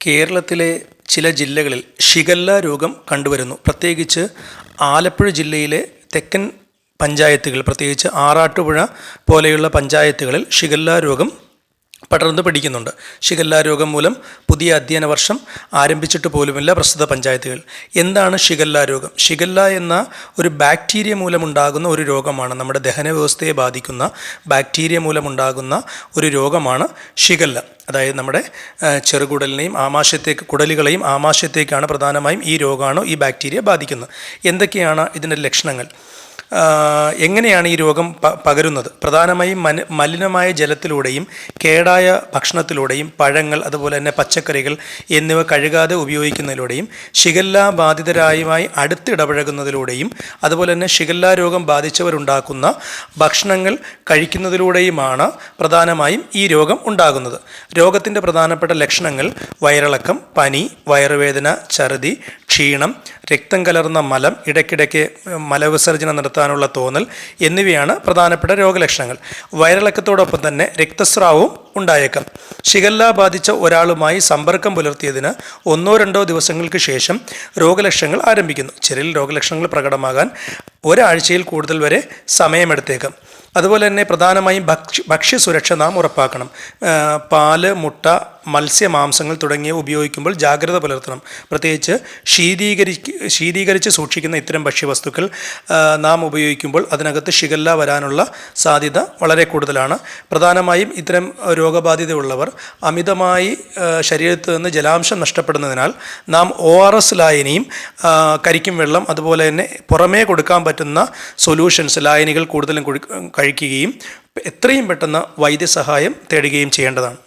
കേരളത്തിലെ ചില ജില്ലകളിൽ ഷിഗല്ല രോഗം കണ്ടുവരുന്നു. പ്രത്യേകിച്ച് ആലപ്പുഴ ജില്ലയിലെ തെക്കൻ പഞ്ചായത്തുകൾ, പ്രത്യേകിച്ച് ആറാട്ടുപുഴ പോലെയുള്ള പഞ്ചായത്തുകളിൽ ഷിഗല്ല രോഗം പടർന്നു പിടിക്കുന്നുണ്ട്. ഷിഗല്ല രോഗം മൂലം പുതിയ അധ്യയന വർഷം ആരംഭിച്ചിട്ട് പോലുമില്ല പ്രസ്തുത പഞ്ചായത്തുകൾ. എന്താണ് ഷിഗല്ല രോഗം? ഷിഗല്ല എന്ന ഒരു ബാക്ടീരിയ മൂലമുണ്ടാകുന്ന ഒരു രോഗമാണ്. നമ്മുടെ ദഹന വ്യവസ്ഥയെ ബാധിക്കുന്ന ബാക്ടീരിയ മൂലമുണ്ടാകുന്ന ഒരു രോഗമാണ് ഷിഗല്ല. അതായത് നമ്മുടെ ചെറുകുടലിനെയും കുടലുകളെയും ആമാശയത്തേക്കാണ് പ്രധാനമായും ഈ രോഗമാണ്, ഈ ബാക്ടീരിയ ബാധിക്കുന്നത്. എന്തൊക്കെയാണ് ഇതിൻ്റെ ലക്ഷണങ്ങൾ? എങ്ങനെയാണ് ഈ രോഗം പകരുന്നത്? പ്രധാനമായും മലിനമായ ജലത്തിലൂടെയും കേടായ ഭക്ഷണത്തിലൂടെയും പഴങ്ങൾ, അതുപോലെ തന്നെ പച്ചക്കറികൾ എന്നിവ കഴുകാതെ ഉപയോഗിക്കുന്നതിലൂടെയും ഷിഗല്ല ബാധിതരായുമായി അടുത്തിടപഴകുന്നതിലൂടെയും അതുപോലെ തന്നെ ഷിഗല്ല രോഗം ബാധിച്ചവരുണ്ടാക്കുന്ന ഭക്ഷണങ്ങൾ കഴിക്കുന്നതിലൂടെയുമാണ് പ്രധാനമായും ഈ രോഗം ഉണ്ടാകുന്നത്. രോഗത്തിൻ്റെ പ്രധാനപ്പെട്ട ലക്ഷണങ്ങൾ വയറിളക്കം, പനി, വയറുവേദന, ഛർദി, ക്ഷീണം, രക്തം കലർന്ന മലം, ഇടയ്ക്കിടയ്ക്ക് മലവിസർജനം നടത്താനുള്ള തോന്നൽ എന്നിവയാണ് പ്രധാനപ്പെട്ട രോഗലക്ഷണങ്ങൾ. വയറിളക്കത്തോടൊപ്പം തന്നെ രക്തസ്രാവവും ഉണ്ടായേക്കാം. ഷിഗല്ല ബാധിച്ച ഒരാളുമായി സമ്പർക്കം പുലർത്തിയതിന് 1-2 ദിവസങ്ങൾക്ക് ശേഷം രോഗലക്ഷണങ്ങൾ ആരംഭിക്കുന്നു. ചിലരിൽ രോഗലക്ഷണങ്ങൾ പ്രകടമാകാൻ ഒരാഴ്ചയിൽ കൂടുതൽ വരെ സമയമെടുത്തേക്കാം. അതുപോലെ തന്നെ പ്രധാനമായും ഭക്ഷ്യസുരക്ഷ നാം ഉറപ്പാക്കണം. പാല്, മുട്ട, മത്സ്യമാംസങ്ങൾ തുടങ്ങിയവ ഉപയോഗിക്കുമ്പോൾ ജാഗ്രത പുലർത്തണം. പ്രത്യേകിച്ച് ശീതീകരിച്ച് സൂക്ഷിക്കുന്ന ഇത്തരം ഭക്ഷ്യവസ്തുക്കൾ നാം ഉപയോഗിക്കുമ്പോൾ അതിനകത്ത് ഷിഗല്ല വരാനുള്ള സാധ്യത വളരെ കൂടുതലാണ്. പ്രധാനമായും ഇത്തരം രോഗബാധിതയുള്ളവർ അമിതമായി ശരീരത്ത് നിന്ന് ജലാംശം നഷ്ടപ്പെടുന്നതിനാൽ നാം ORS ലായനിയും കരിക്കും വെള്ളം, അതുപോലെ തന്നെ പുറമേ കൊടുക്കാൻ പറ്റുന്ന സൊല്യൂഷൻസ്, ലായനികൾ കൂടുതലും കഴിക്കുകയും എത്രയും പെട്ടെന്ന് വൈദ്യസഹായം തേടുകയും ചെയ്യേണ്ടതാണ്.